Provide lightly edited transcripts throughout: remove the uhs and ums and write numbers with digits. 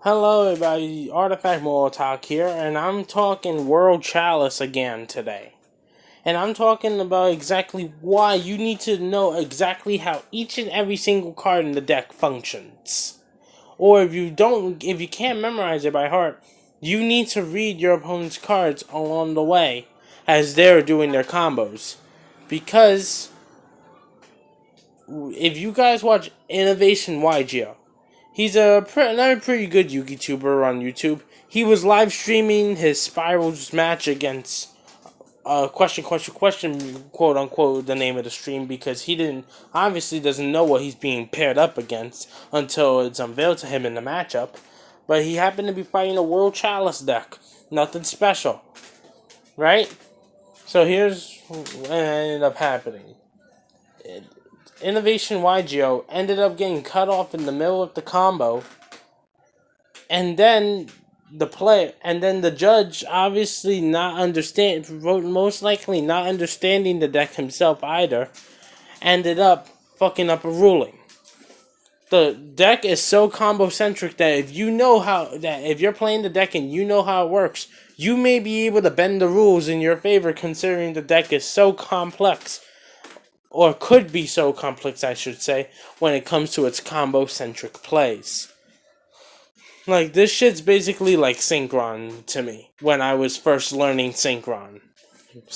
Hello everybody, Artifact Talk here, and I'm talking World Chalice again today. And I'm talking about exactly why you need to know exactly how each and every single card in the deck functions. Or if you can't memorize it by heart, you need to read your opponent's cards along the way as they're doing their combos. Because if you guys watch Innovation YGO, he's another pretty good YouTuber on YouTube. He was live streaming his Spirals match against question, quote unquote, the name of the stream, because he obviously doesn't know what he's being paired up against until it's unveiled to him in the matchup. But he happened to be fighting a World Chalice deck. Nothing special. Right? So here's what ended up happening. Innovation YGO ended up getting cut off in the middle of the combo, and then the judge, obviously most likely not understanding the deck himself either, ended up fucking up a ruling. The deck is so combo centric that if you're playing the deck and you know how it works, you may be able to bend the rules in your favor, considering the deck is so complex. Or could be so complex, I should say, when it comes to its combo-centric plays. Like, this shit's basically like Synchron to me, when I was first learning Synchron.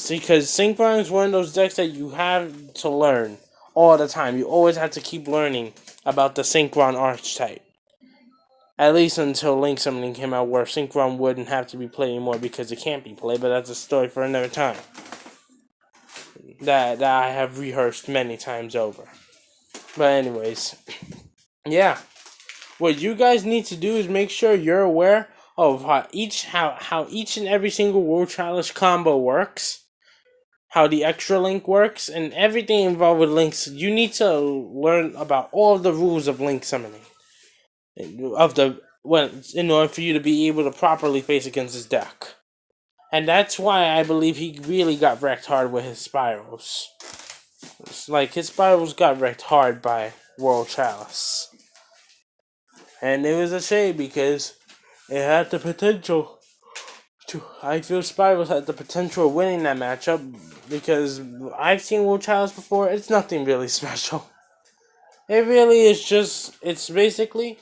Because Synchron is one of those decks that you have to learn all the time. You always have to keep learning about the Synchron archetype. At least until Link Summoning came out, where Synchron wouldn't have to be played anymore because it can't be played, but that's a story for another time. That I have rehearsed many times over. But anyways, yeah. What you guys need to do is make sure you're aware of how each and every single World Chalice combo works, how the extra link works, and everything involved with links. You need to learn about all of the rules of link summoning in order for you to be able to properly face against his deck. And that's why I believe he really got wrecked hard with his Spirals. Like, his Spirals got wrecked hard by World Chalice. And it was a shame because it had the potential I feel Spirals had the potential of winning that matchup, because I've seen World Chalice before. It's nothing really special. It really is it's basically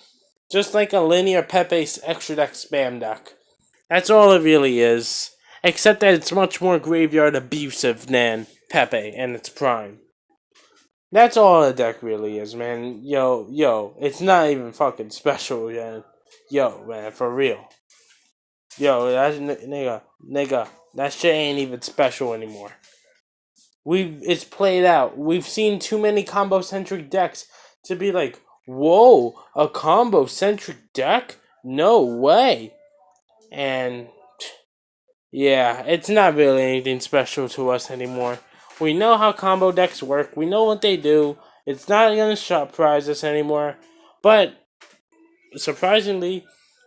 just like a linear Pepe extra deck spam deck. That's all it really is. Except that it's much more graveyard abusive than Pepe in its prime. That's all the deck really is, man. Yo, it's not even fucking special, man. Yo, man, for real. Yo, nigga, that shit ain't even special anymore. It's played out. We've seen too many combo-centric decks to be like, whoa, a combo-centric deck? No way. And yeah, it's not really anything special to us anymore. We know how combo decks work. We know what they do. It's not going to surprise us anymore. But, surprisingly,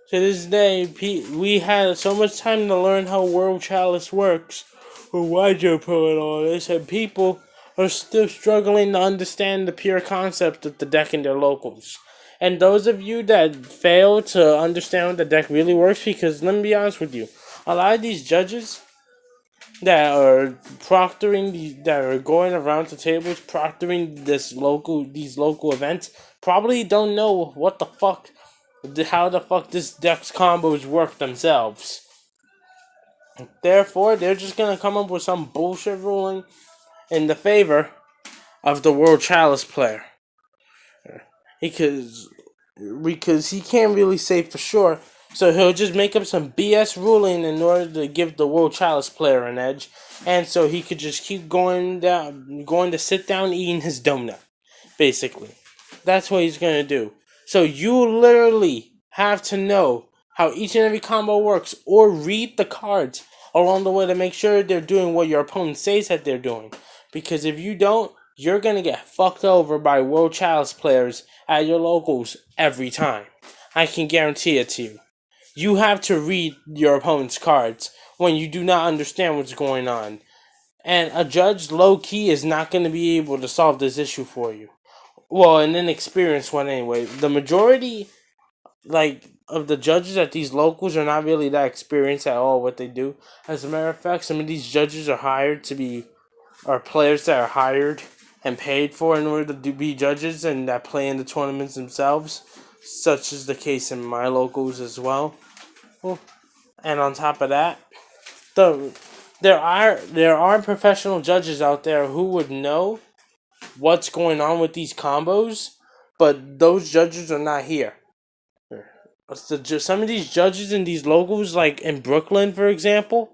to this day, we had so much time to learn how World Chalice works, or Wajo Pro and all this, and people are still struggling to understand the pure concept of the deck in their locals. And those of you that fail to understand how the deck really works, because let me be honest with you, a lot of these judges that are that are going around the tables proctoring these local events probably don't know how the fuck this deck's combos work themselves. Therefore, they're just gonna come up with some bullshit ruling in the favor of the World Chalice player. Because he can't really say for sure, so he'll just make up some BS ruling in order to give the World Chalice player an edge, and so he could just keep going to sit down eating his donut, basically. That's what he's gonna do. So you literally have to know how each and every combo works, or read the cards along the way to make sure they're doing what your opponent says that they're doing. Because if you don't, you're gonna get fucked over by World Chalice players at your locals every time. I can guarantee it to you. You have to read your opponent's cards when you do not understand what's going on. And a judge, low-key, is not going to be able to solve this issue for you. Well, an inexperienced one anyway. The majority of the judges at these locals are not really that experienced at all what they do. As a matter of fact, some of these judges are players that are hired and paid for in order to be judges and that play in the tournaments themselves, such is the case in my locals as well. And on top of that, the there are professional judges out there who would know what's going on with these combos, but those judges are not here. Some of these judges in these locals, like in Brooklyn, for example,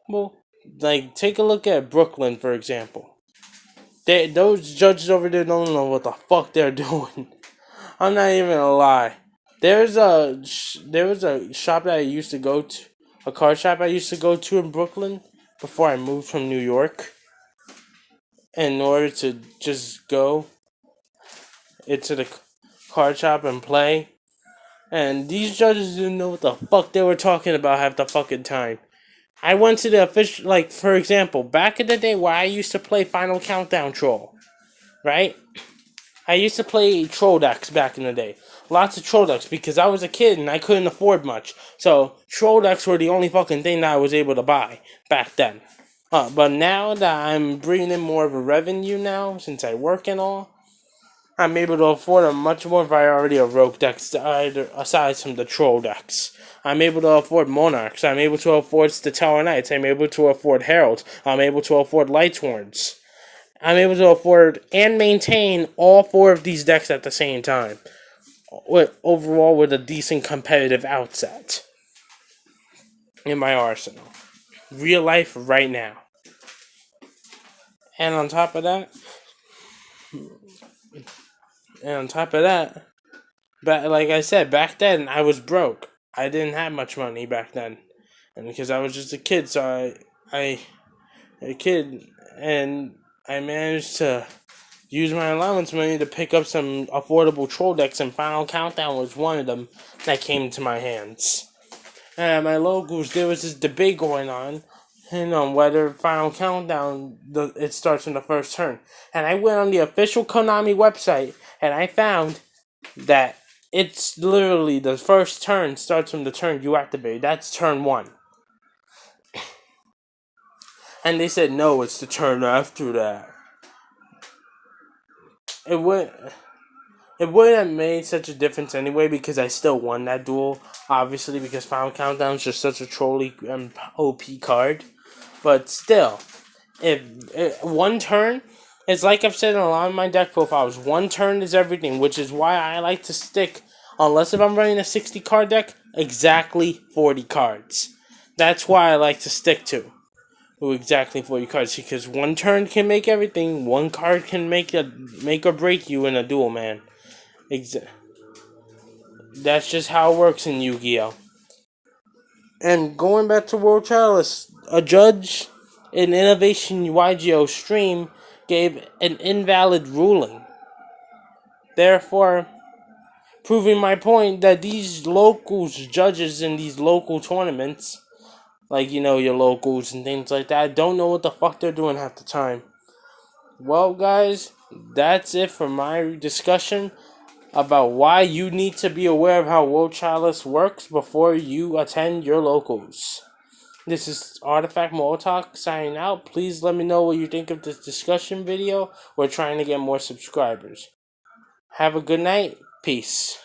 well, like take a look at Brooklyn, for example. Those judges over there don't know what the fuck they're doing. I'm not even gonna lie. There was a shop that I used to go to, a card shop I used to go to in Brooklyn before I moved from New York. In order to just go into the card shop and play, and these judges didn't know what the fuck they were talking about half the fucking time. I went to the official, like for example, back in the day where I used to play Final Countdown Troll, right? I used to play troll decks back in the day. Lots of troll decks because I was a kid and I couldn't afford much. So troll decks were the only fucking thing that I was able to buy back then. But now that I'm bringing in more of a revenue now, since I work and all, I'm able to afford a much more variety of rogue decks aside from the troll decks. I'm able to afford Monarchs. I'm able to afford the Tower Knights. I'm able to afford Heralds. I'm able to afford Lightsworns. I'm able to afford and maintain all four of these decks at the same time. Overall, with a decent competitive outset in my arsenal. Real life right now. And on top of that, but like I said, back then I was broke. I didn't have much money back then, and because I was just a kid, so I a kid, and I managed to use my allowance money to pick up some affordable troll decks, and Final Countdown was one of them that came into my hands. And at my locals, there was this debate going on, whether Final Countdown it starts on the first turn. And I went on the official Konami website, and I found that it's literally the first turn starts from the turn you activate. That's turn 1. And they said no, it's the turn after that. It would it wouldn't have made such a difference anyway because I still won that duel, obviously, because Final Countdown is just such a trolly OP card. But still, if one turn, it's like I've said in a lot of my deck profiles, one turn is everything, which is why I like to stick, unless if I'm running a 60 card deck, exactly 40 cards. That's why I like to stick to exactly 40 cards, because one turn can make everything, one card can make or break you in a duel, man. That's just how it works in Yu-Gi-Oh! And going back to World Chalice, a judge in Innovation YGO stream gave an invalid ruling. Therefore, proving my point that these locals judges in these local tournaments, like, your locals and things like that, don't know what the fuck they're doing half the time. Well, guys, that's it for my discussion about why you need to be aware of how World Chalice works before you attend your locals. This is Artifact Talk signing out. Please let me know what you think of this discussion video. We're trying to get more subscribers. Have a good night. Peace.